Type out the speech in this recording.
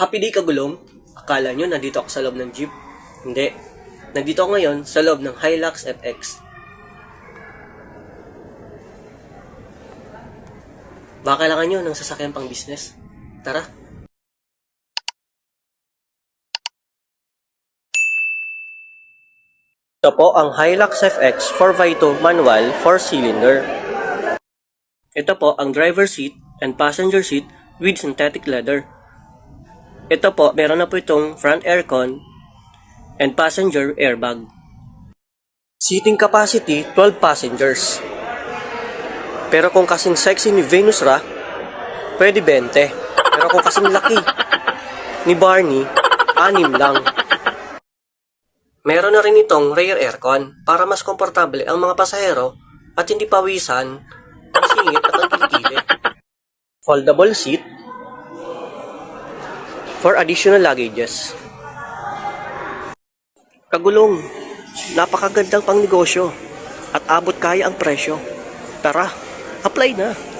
Happy day kagulong? Akala nyo nandito ako sa loob ng jeep? Hindi. Nandito ako ngayon sa loob ng Hilux FX. Baka kailangan nyo ng sasakyan pang business. Tara! Ito po ang Hilux FX 4x2 manual 4-cylinder. Ito po ang driver seat and passenger seat with synthetic leather. Ito po, meron na po itong front aircon and passenger airbag. Seating capacity, 12 passengers. Pero kung kasing sexy ni Venus Ra, pwede 20. Pero kung kasing laki ni Barney, 6 lang. Meron na rin itong rear aircon para mas komportable ang mga pasahero at hindi pawisan, ang singit at ang kilikili. Foldable seat for additional luggages. Kagulong, napakagandang pangnegosyo at abot kaya ang presyo. Tara, apply na!